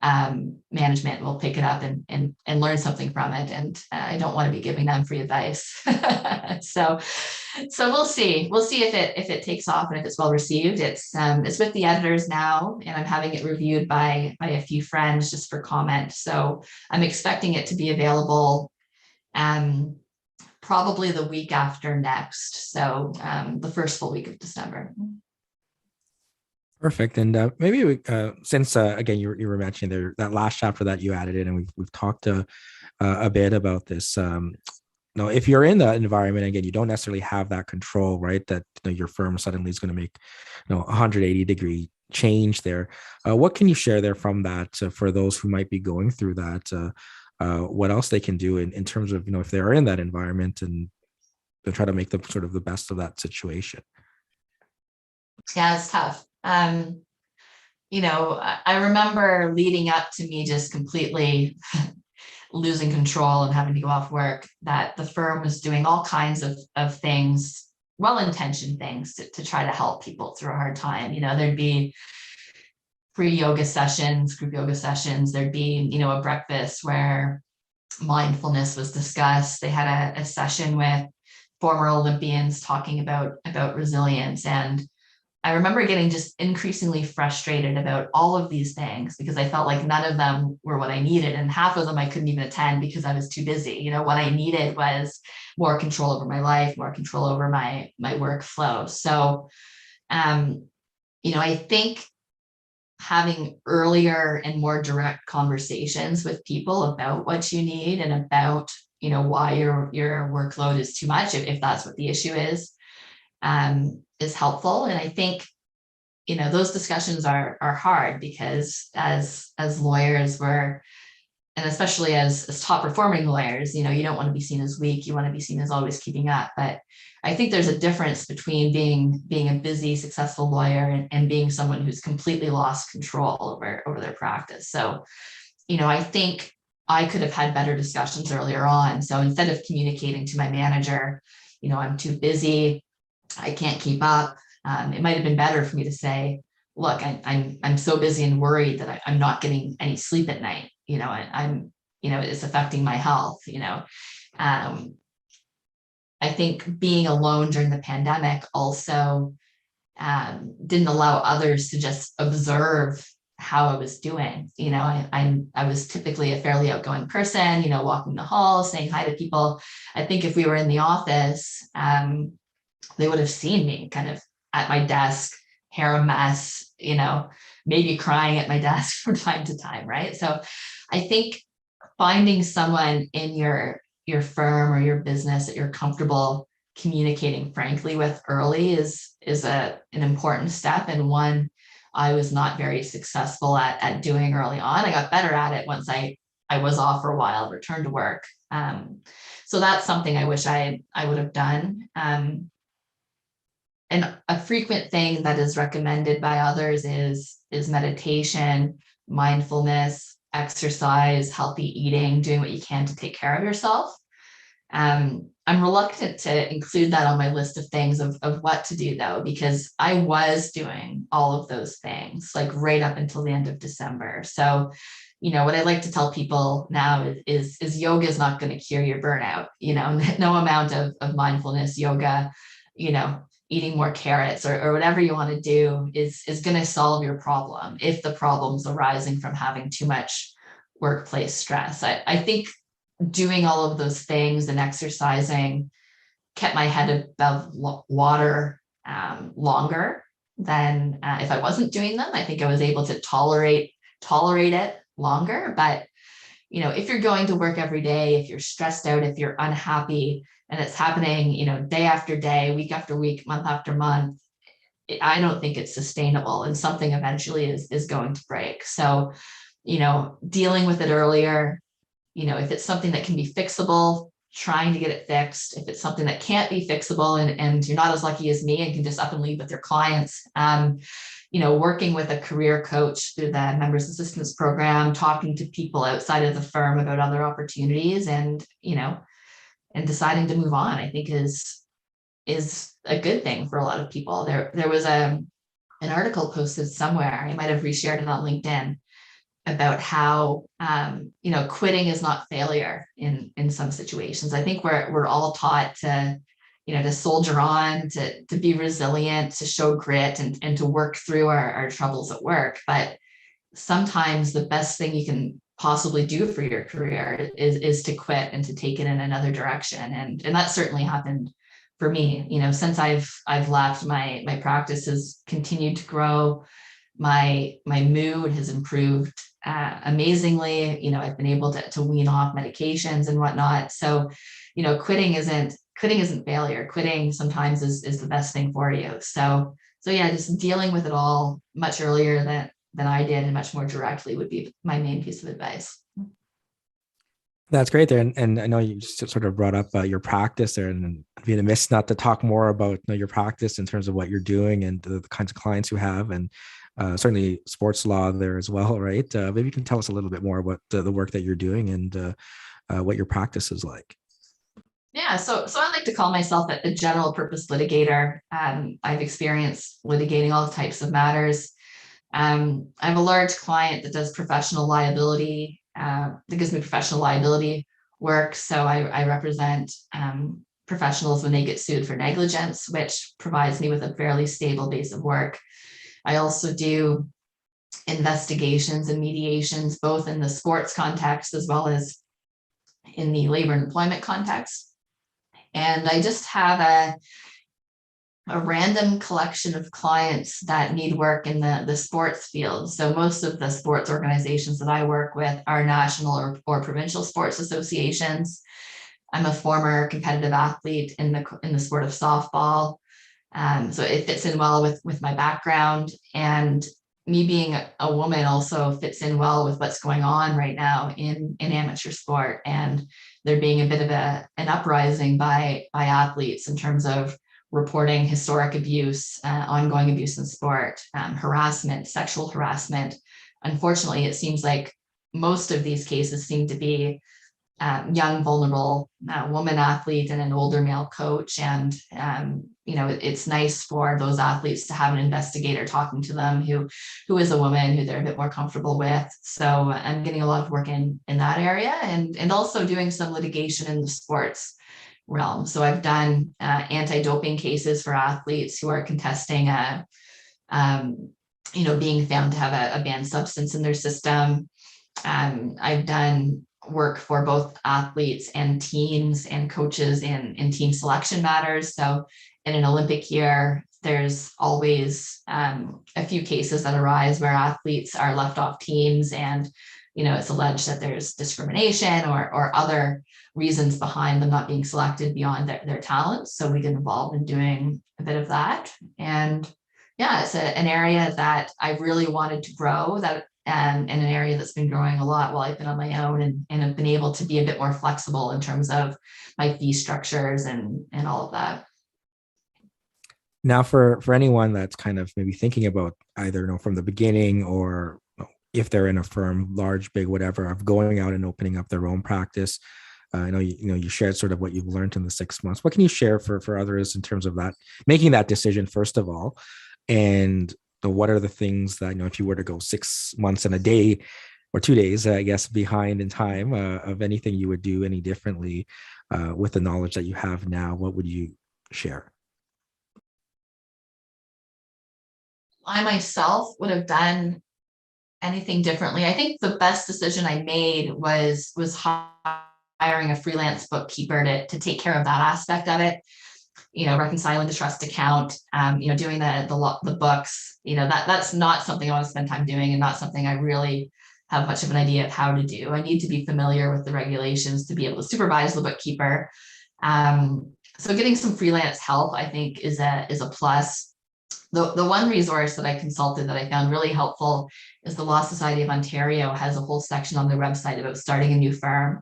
management will pick it up and learn something from it. And I don't want to be giving them free advice. So we'll see. We'll see if it takes off and if it's well received. It's with the editors now, and I'm having it reviewed by a few friends just for comment. So I'm expecting it to be available probably the week after next. So the first full week of December. Perfect. And maybe we, since again you were mentioning there that last chapter that you added in, and we've talked a bit about this. If you're in that environment, again, you don't necessarily have that control, right? That your firm suddenly is going to make 180-degree change there. What can you share there from that for those who might be going through that? What else they can do in terms of if they are in that environment and try to make the sort of the best of that situation. Yeah, it's tough. I remember leading up to me just completely losing control and having to go off work, that the firm was doing all kinds of things, well-intentioned things to try to help people through a hard time. There'd be free yoga sessions, group yoga sessions. There'd be, a breakfast where mindfulness was discussed. They had a session with former Olympians talking about resilience. And I remember getting just increasingly frustrated about all of these things because I felt like none of them were what I needed. And half of them I couldn't even attend because I was too busy. What I needed was more control over my life, more control over my workflow. So, I think having earlier and more direct conversations with people about what you need and about, why your workload is too much, if that's what the issue is helpful. And I think, those discussions are hard because as lawyers, we're and especially as top performing lawyers, you don't want to be seen as weak. You want to be seen as always keeping up. But I think there's a difference between being a busy, successful lawyer and being someone who's completely lost control over their practice. So, I think I could have had better discussions earlier on. So instead of communicating to my manager, I'm too busy, I can't keep up. It might have been better for me to say, look, I'm so busy and worried that I'm not getting any sleep at night. I'm it's affecting my health. Um, I think being alone during the pandemic also didn't allow others to just observe how I was doing. I was typically a fairly outgoing person, walking the hall, saying hi to people. I think if we were in the office, they would have seen me kind of at my desk, hair a mess, maybe crying at my desk from time to time, right? So I think finding someone in your firm or your business that you're comfortable communicating frankly with early is an important step, and one I was not very successful at doing early on. I got better at it once I was off for a while, returned to work. So that's something I wish I would have done. And a frequent thing that is recommended by others is meditation, mindfulness, exercise, healthy eating, doing what you can to take care of yourself. I'm reluctant to include that on my list of things of what to do though, because I was doing all of those things like right up until the end of December. So, what I like to tell people now is yoga is not going to cure your burnout. No amount of mindfulness, yoga, eating more carrots or whatever you want to do is going to solve your problem if the problem's arising from having too much workplace stress. I think doing all of those things and exercising kept my head above water longer than if I wasn't doing them. I think I was able to tolerate it longer. But if you're going to work every day, if you're stressed out, if you're unhappy, and it's happening, day after day, week after week, month after month, I don't think it's sustainable, and something eventually is going to break. So, dealing with it earlier, if it's something that can be fixable, trying to get it fixed. If it's something that can't be fixable and you're not as lucky as me and can just up and leave with your clients, working with a career coach through the members assistance program, talking to people outside of the firm about other opportunities and deciding to move on, I think is a good thing for a lot of people. There was an article posted somewhere, I might have reshared it on LinkedIn, about how quitting is not failure in some situations. I think we're all taught to soldier on, to be resilient, to show grit and to work through our troubles at work. But sometimes the best thing you can possibly do for your career is to quit and to take it in another direction. And that certainly happened for me. Since I've left, my practice has continued to grow. My mood has improved amazingly. I've been able to wean off medications and whatnot. So, quitting isn't failure. Quitting sometimes is the best thing for you. So yeah, just dealing with it all much earlier than I did and much more directly would be my main piece of advice. That's great there. And I know you just sort of brought up your practice there, and I'd be remiss not to talk more about your practice in terms of what you're doing and the kinds of clients you have, and certainly sports law there as well, right? Maybe you can tell us a little bit more about the work that you're doing and what your practice is like. Yeah, so I like to call myself a general purpose litigator. I've experienced litigating all types of matters. I have a large client that does professional liability, that gives me professional liability work. So I represent professionals when they get sued for negligence, which provides me with a fairly stable base of work. I also do investigations and mediations, both in the sports context as well as in the labor and employment context. And I just have a random collection of clients that need work in the sports field. So most of the sports organizations that I work with are national or provincial sports associations. I'm a former competitive athlete in the sport of softball. So it fits in well with my background. And me being a woman also fits in well with what's going on right now in amateur sport, and there being a bit of an uprising by athletes in terms of reporting historic abuse, ongoing abuse in sport, harassment, sexual harassment. Unfortunately, it seems like most of these cases seem to be young, vulnerable woman athlete and an older male coach. And, it's nice for those athletes to have an investigator talking to them who is a woman who they're a bit more comfortable with. So I'm getting a lot of work in that area, and also doing some litigation in the sports realm. So I've done anti-doping cases for athletes who are contesting um, being found to have a banned substance in their system. I've done work for both athletes and teams and coaches in team selection matters. So in an Olympic year, there's always a few cases that arise where athletes are left off teams, and it's alleged that there's discrimination or other reasons behind them not being selected beyond their talents. So we get involved in doing a bit of that. And yeah, it's an area that I really wanted to grow, that and an area that's been growing a lot while I've been on my own, and have been able to be a bit more flexible in terms of my fee structures and all of that. Now, for anyone that's kind of maybe thinking about either from the beginning, or if they're in a firm, large, big, whatever, of going out and opening up their own practice. I know you shared sort of what you've learned in the 6 months. What can you share for others in terms of that, making that decision first of all, and what are the things that if you were to go 6 months and a day or 2 days, I guess, behind in time, of anything you would do any differently with the knowledge that you have now? What would you share? I myself would have done anything differently. I think the best decision I made was hiring a freelance bookkeeper to take care of that aspect of it. Reconciling the trust account, doing the books. That's not something I want to spend time doing, and not something I really have much of an idea of how to do. I need to be familiar with the regulations to be able to supervise the bookkeeper. So getting some freelance help, I think, is a plus. The one resource that I consulted that I found really helpful is the Law Society of Ontario has a whole section on their website about starting a new firm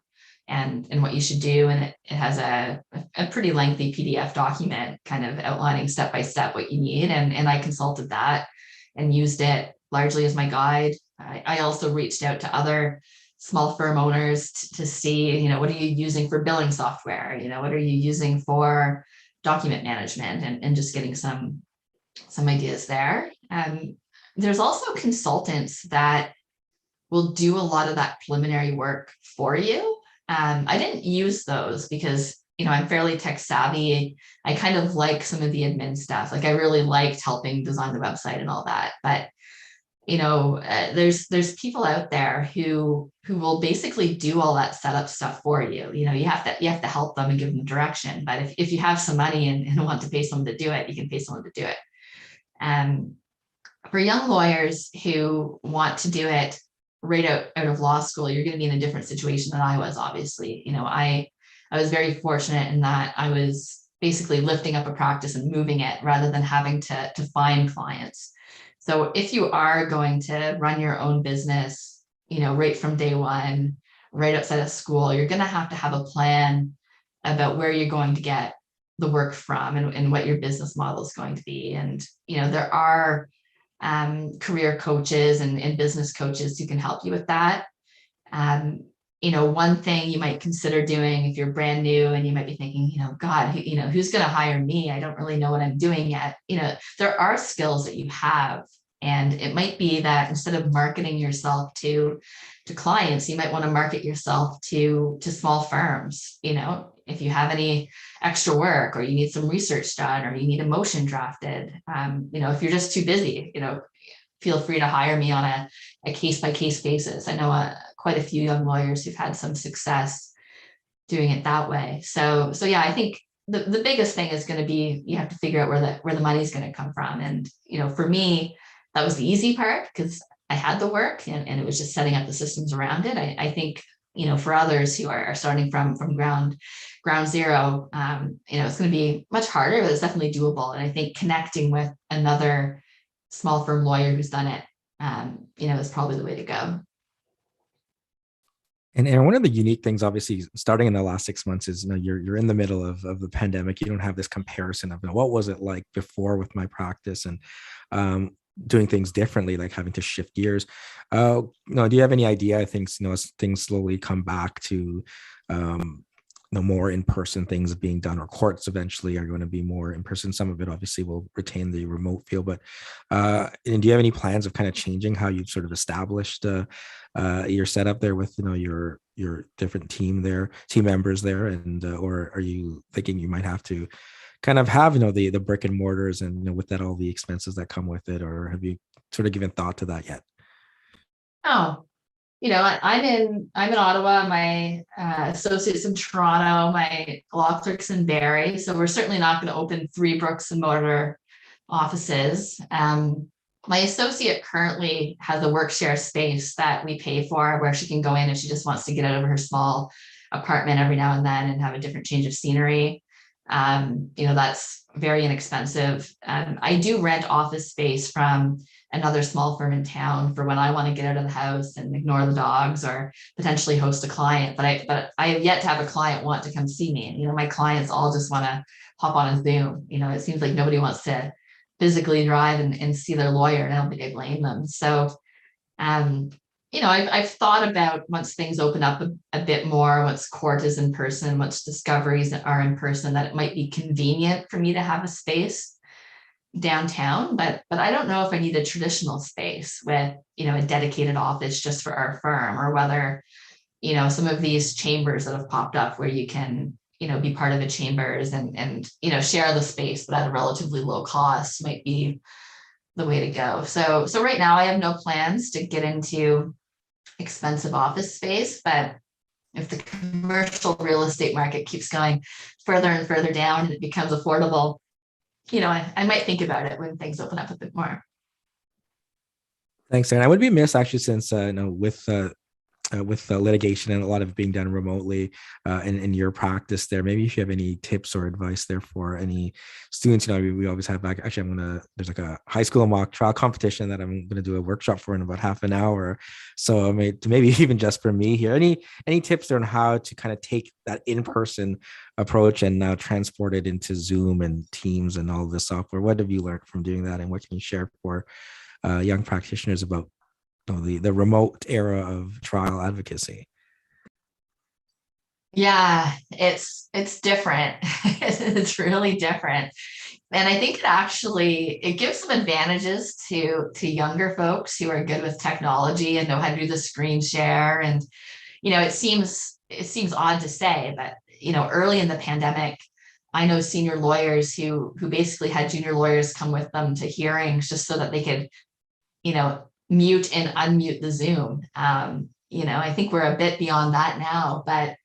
and what you should do. And it has a pretty lengthy PDF document kind of outlining step by step what you need. And I consulted that and used it largely as my guide. I also reached out to other small firm owners to see, what are you using for billing software? What are you using for document management, and just getting some ideas there. There's also consultants that will do a lot of that preliminary work for you. I didn't use those because, I'm fairly tech savvy. I kind of like some of the admin stuff. Like I really liked helping design the website and all that. But, there's people out there who will basically do all that setup stuff for you. You have to help them and give them direction. But if you have some money and want to pay someone to do it, you can pay someone to do it. And for young lawyers who want to do it right out of law school, you're going to be in a different situation than I was, obviously. I was very fortunate in that I was basically lifting up a practice and moving it rather than having to find clients. So if you are going to run your own business, right from day one, right outside of school, you're going to have a plan about where you're going to get the work from, and what your business model is going to be. And, there are career coaches and business coaches who can help you with that. One thing you might consider doing if you're brand new and you might be thinking, God, who's going to hire me? I don't really know what I'm doing yet. There are skills that you have. And it might be that instead of marketing yourself to clients, you might want to market yourself to small firms. If you have any extra work, or you need some research done, or you need a motion drafted, if you're just too busy, feel free to hire me on a case-by-case basis. I know quite a few young lawyers who've had some success doing it that way. So yeah, I think the biggest thing is going to be, you have to figure out where the money's going to come from. And, for me, that was the easy part because I had the work, and it was just setting up the systems around it. I think, for others who are starting from ground zero, it's going to be much harder, but it's definitely doable. And I think connecting with another small firm lawyer who's done it is probably the way to go. And one of the unique things, obviously, starting in the last 6 months is, you're in the middle of the pandemic. You don't have this comparison of, what was it like before with my practice, and doing things differently, like having to shift gears. Do you have any idea? I think, as things slowly come back to, more in-person things being done, or courts eventually are going to be more in person. Some of it obviously will retain the remote feel, but and do you have any plans of kind of changing how you sort of established your setup there with, your different team members there, and or are you thinking you might have to kind of have, the brick and mortars, and, with that, all the expenses that come with it, or have you sort of given thought to that yet? Oh, I'm in Ottawa. My associates in Toronto. My law clerk's in Barrie. So we're certainly not going to open three bricks and mortar offices. My associate currently has a work share space that we pay for, where she can go in if she just wants to get out of her small apartment every now and then and have a different change of scenery. That's very inexpensive. I do rent office space from another small firm in town for when I want to get out of the house and ignore the dogs, or potentially host a client. But I have yet to have a client want to come see me. And, my clients all just want to hop on a Zoom. It seems like nobody wants to physically drive and see their lawyer, and I don't think I blame them. So, um, I've thought about, once things open up a bit more, once court is in person, once discoveries are in person, that it might be convenient for me to have a space downtown, but I don't know if I need a traditional space with, a dedicated office just for our firm, or whether, some of these chambers that have popped up where you can, be part of the chambers and share the space, but at a relatively low cost, might be the way to go. So right now I have no plans to get into expensive office space, but if the commercial real estate market keeps going further and further down and it becomes affordable, I might think about it when things open up a bit more. Thanks, and I would be remiss, actually, since with litigation and a lot of it being done remotely, in your practice there, maybe if you have any tips or advice there for any students. We always have, like, actually, there's like a high school mock trial competition that I'm going to do a workshop for in about half an hour. So maybe even just for me here, any tips there on how to kind of take that in-person approach and now transport it into Zoom and Teams and all this software? What have you learned from doing that, and what can you share for young practitioners about the remote era of trial advocacy? Yeah, it's different. It's really different. And I think it gives some advantages to younger folks who are good with technology and know how to do the screen share. And, it seems odd to say, but, early in the pandemic, I know senior lawyers who basically had junior lawyers come with them to hearings just so that they could, mute and unmute the Zoom. I think we're a bit beyond that now, but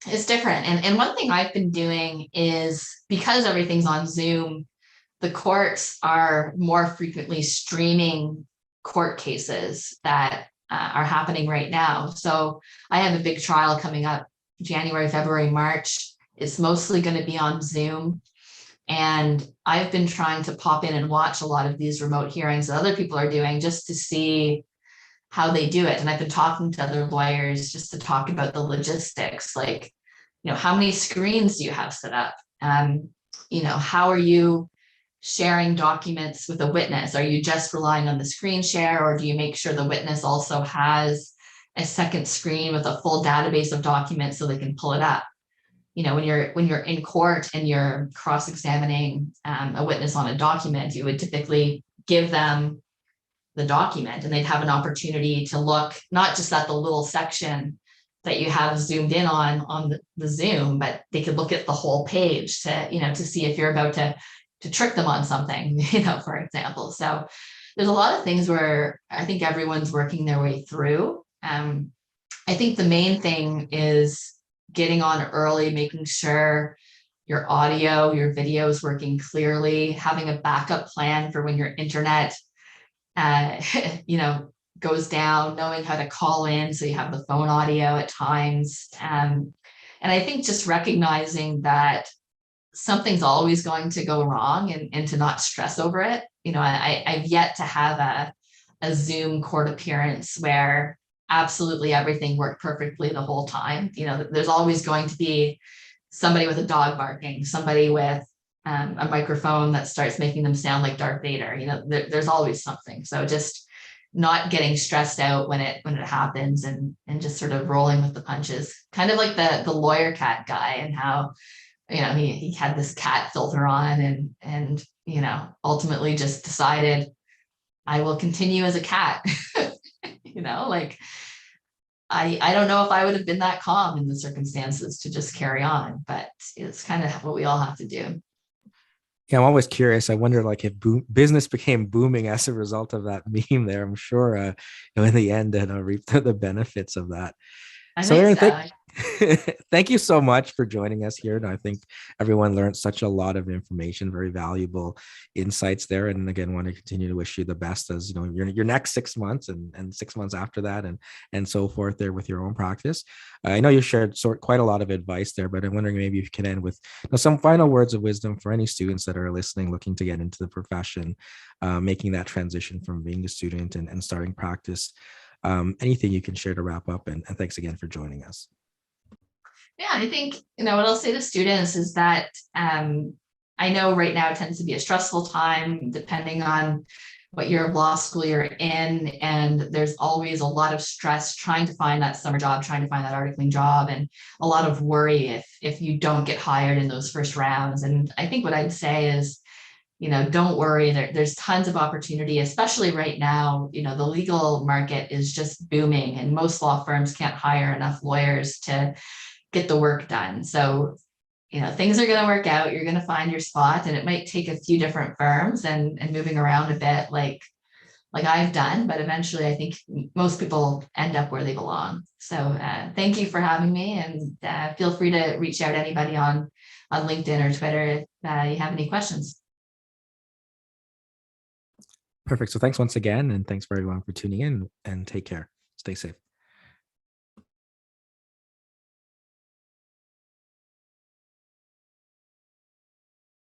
it's different. And one thing I've been doing is, because everything's on Zoom, the courts are more frequently streaming court cases that are happening right now. So I have a big trial coming up January, February, March. It's mostly going to be on Zoom. And I've been trying to pop in and watch a lot of these remote hearings that other people are doing, just to see how they do it. And I've been talking to other lawyers just to talk about the logistics, like, how many screens do you have set up? How are you sharing documents with a witness? Are you just relying on the screen share, or do you make sure the witness also has a second screen with a full database of documents so they can pull it up? When you're in court and you're cross-examining a witness on a document, you would typically give them the document, and they'd have an opportunity to look not just at the little section that you have zoomed in on the Zoom, but they could look at the whole page to see if you're about to trick them on something, for example. So there's a lot of things where I think everyone's working their way through. I think the main thing is getting on early, making sure your audio, your video is working clearly, having a backup plan for when your internet, goes down, knowing how to call in so you have the phone audio at times. And I think just recognizing that something's always going to go wrong, and to not stress over it. I've yet to have a Zoom court appearance where absolutely everything worked perfectly the whole time. There's always going to be somebody with a dog barking, somebody with a microphone that starts making them sound like Darth Vader. There's always something. So just not getting stressed out when it happens, and just sort of rolling with the punches, kind of like the lawyer cat guy, and how he had this cat filter on, and ultimately just decided, I will continue as a cat. Like I don't know if I would have been that calm in the circumstances to just carry on, but it's kind of what we all have to do. Yeah, I'm always curious. I wonder, like, if business became booming as a result of that meme. There, I'm sure, in the end, reap the benefits of that. I So, think Erin, so. thank you so much for joining us here. And I think everyone learned such a lot of information, very valuable insights there. And again, want to continue to wish you the best as your next 6 months, and 6 months after that, and so forth there with your own practice. I know you shared quite a lot of advice there, but I'm wondering maybe if you can end with some final words of wisdom for any students that are listening, looking to get into the profession, making that transition from being a student and starting practice. Anything you can share to wrap up, and thanks again for joining us. Yeah, I think, what I'll say to students is that I know right now it tends to be a stressful time, depending on what year of law school you're in. And there's always a lot of stress trying to find that summer job, trying to find that articling job, and a lot of worry if you don't get hired in those first rounds. And I think what I'd say is, don't worry. There's tons of opportunity, especially right now. The legal market is just booming, and most law firms can't hire enough lawyers to get the work done. So, things are going to work out. You're going to find your spot, and it might take a few different firms and moving around a bit, like I've done, but eventually I think most people end up where they belong. So thank you for having me, and feel free to reach out to anybody on LinkedIn or Twitter if you have any questions. Perfect. So thanks once again, and thanks for everyone for tuning in, and take care. Stay safe.